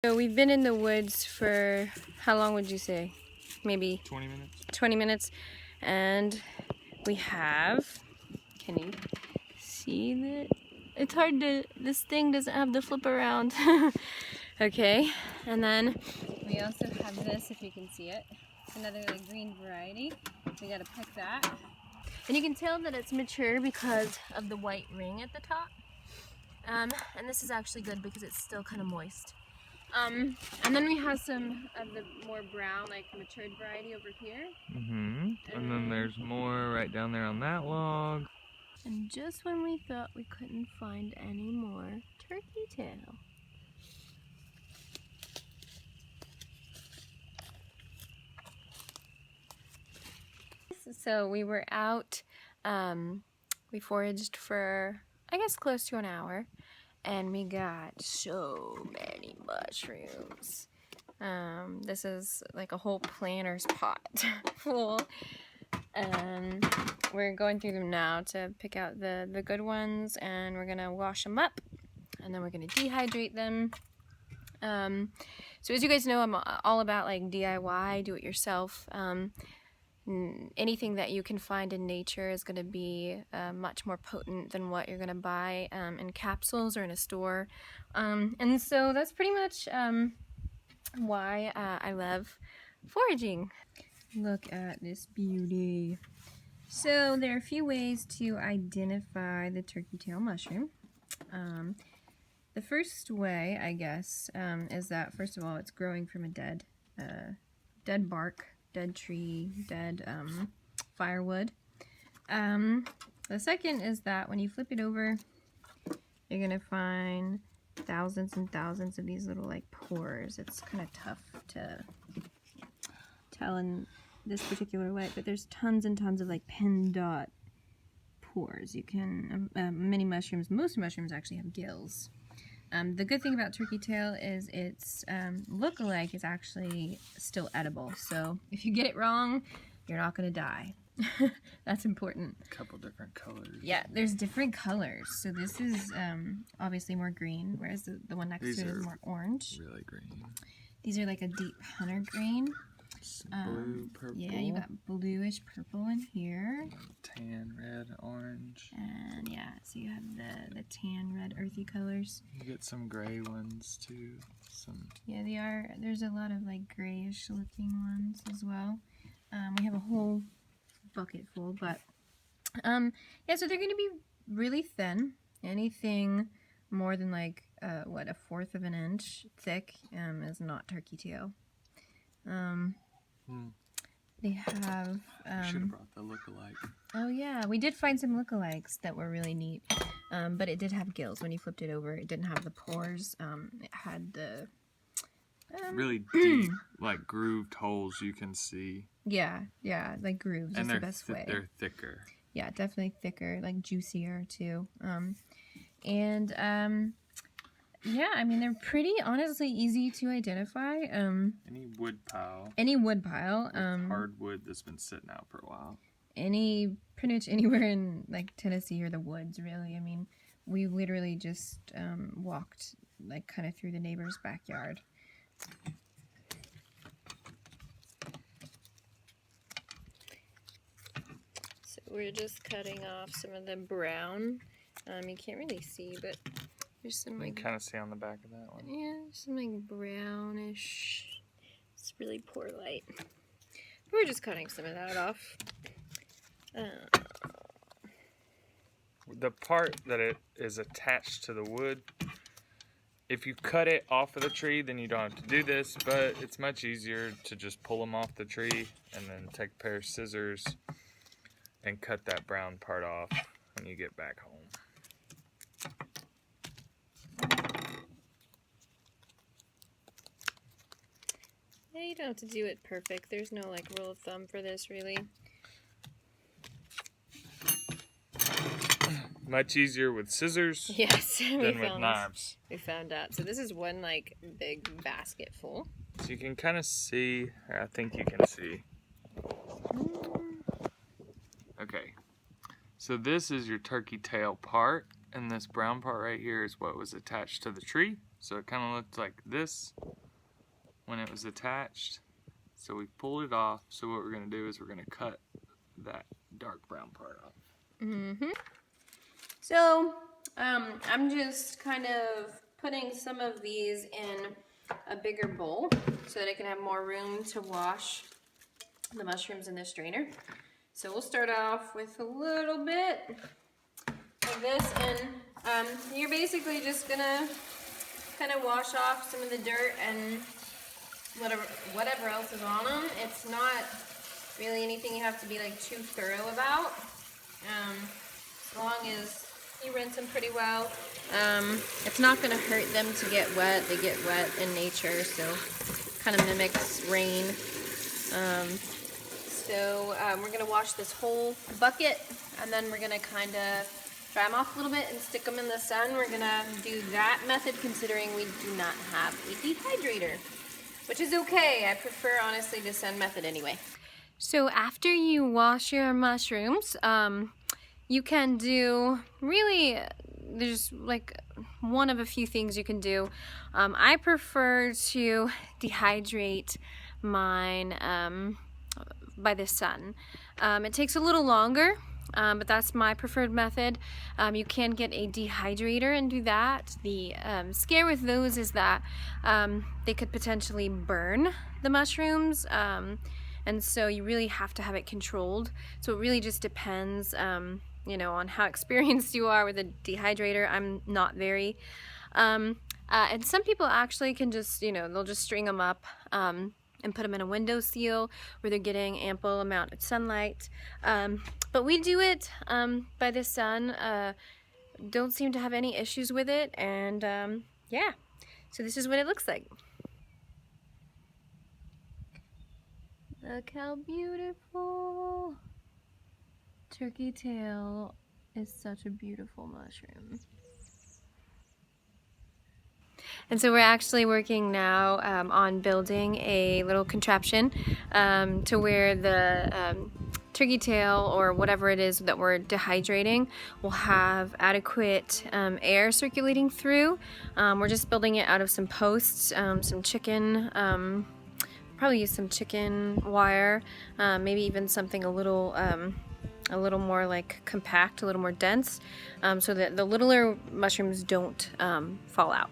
So we've been in the woods for, how long would you say? Maybe 20 minutes. 20 minutes. And we have, can you see that? It's hard to, this thing doesn't have the flip around. Okay, and then we also have this, if you can see it. It's another like green variety. We gotta pick that. And you can tell that it's mature because of the white ring at the top. And this is actually good because it's still kind of moist. And then we have some of the more brown, like matured variety over here. And then there's more right down there on that log. And just when we thought we couldn't find any more turkey tail. So we were out, we foraged for, I guess, close to an hour. And we got so many mushrooms. This is like a whole planter's pot full. We're going through them now to pick out the good ones, and we're gonna wash them up, and then we're gonna dehydrate them. So as you guys know, I'm all about like DIY, do it yourself. Anything that you can find in nature is going to be much more potent than what you're going to buy in capsules or in a store. And so that's pretty much why I love foraging. Look at this beauty. So there are a few ways to identify the turkey tail mushroom. The first way, I guess, is that first of all, it's growing from a dead bark, dead tree, dead firewood. The second is that when you flip it over, you're gonna find thousands and thousands of these little like pores. It's kind of tough to tell in this particular light, but there's tons and tons of like pin dot pores. You can, many mushrooms, most mushrooms actually have gills. The good thing about turkey tail is its look-alike is actually still edible. So if you get it wrong, you're not going to die. That's important. A couple different colors. Yeah, there's different colors. So this is obviously more green, whereas the one next to it is more orange. Really green. These are like a deep hunter green. Blue, purple. Yeah, you got bluish purple in here. Tan, red, orange. And yeah, so you have the tan, red, earthy colors. You get some gray ones too. Yeah, they are. There's a lot of like grayish looking ones as well. We have a whole bucket full, but yeah, so they're going to be really thin. Anything more than like what, 1/4 of an inch thick is not turkey tail. They have should have brought the look-alike. Oh yeah, we did find some lookalikes that were really neat, but it did have gills. When you flipped it over, it didn't have the pores. It had the really deep, like grooved holes you can see. Yeah, like grooves. And is the best way. They're thicker. Yeah, definitely thicker, like juicier too. Yeah, I mean, they're pretty, honestly, easy to identify. Any wood pile. Any wood pile. Hardwood that's been sitting out for a while. Pretty much anywhere in, like, Tennessee or the woods, really. I mean, we literally just walked, like, kind of through the neighbor's backyard. So we're just cutting off some of the brown. You can't really see, but there's some like... You can kind of see on the back of that one. Yeah, some like brownish. It's really poor light. We're just cutting some of that off. The part that it is attached to the wood, if you cut it off of the tree, then you don't have to do this, but it's much easier to just pull them off the tree and then take a pair of scissors and cut that brown part off when you get back home. Yeah, you don't have to do it perfect. There's no like rule of thumb for this, really. Much easier with scissors than with knives. We found out. So this is one like big basket full. So you can kind of see, or I think you can see. Okay, so this is your turkey tail part, and this brown part right here is what was attached to the tree. So it kind of looked like this when it was attached. So we pulled it off. So what we're going to do is we're going to cut that dark brown part off. So I'm just kind of putting some of these in a bigger bowl so that I can have more room to wash the mushrooms in this strainer. So we'll start off with a little bit of this, and you're basically just gonna kind of wash off some of the dirt and whatever else is on them. It's not really anything you have to be like too thorough about. As long as you rinse them pretty well. It's not gonna hurt them to get wet. They get wet in nature, so kind of mimics rain. We're gonna wash this whole bucket, and then we're gonna kind of dry them off a little bit and stick them in the sun. We're gonna do that method considering we do not have a dehydrator, which is okay. I prefer, honestly, the sun method anyway. So after you wash your mushrooms, you can do, really, there's like one of a few things you can do. I prefer to dehydrate mine by the sun. It takes a little longer, but that's my preferred method. You can get a dehydrator and do that. The scare with those is that they could potentially burn the mushrooms, and so you really have to have it controlled. So it really just depends, you know, on how experienced you are with a dehydrator. I'm not very. And some people actually can just, you know, they'll just string them up and put them in a window seal where they're getting ample amount of sunlight. But we do it by the sun. Don't seem to have any issues with it, and yeah. So this is what it looks like. Look how beautiful. Turkey tail is such a beautiful mushroom. And so we're actually working now on building a little contraption to where the turkey tail, or whatever it is that we're dehydrating, will have adequate air circulating through. We're just building it out of some posts, some chicken, probably use some chicken wire, maybe even something a little more like compact, a little more dense, so that the littler mushrooms don't fall out.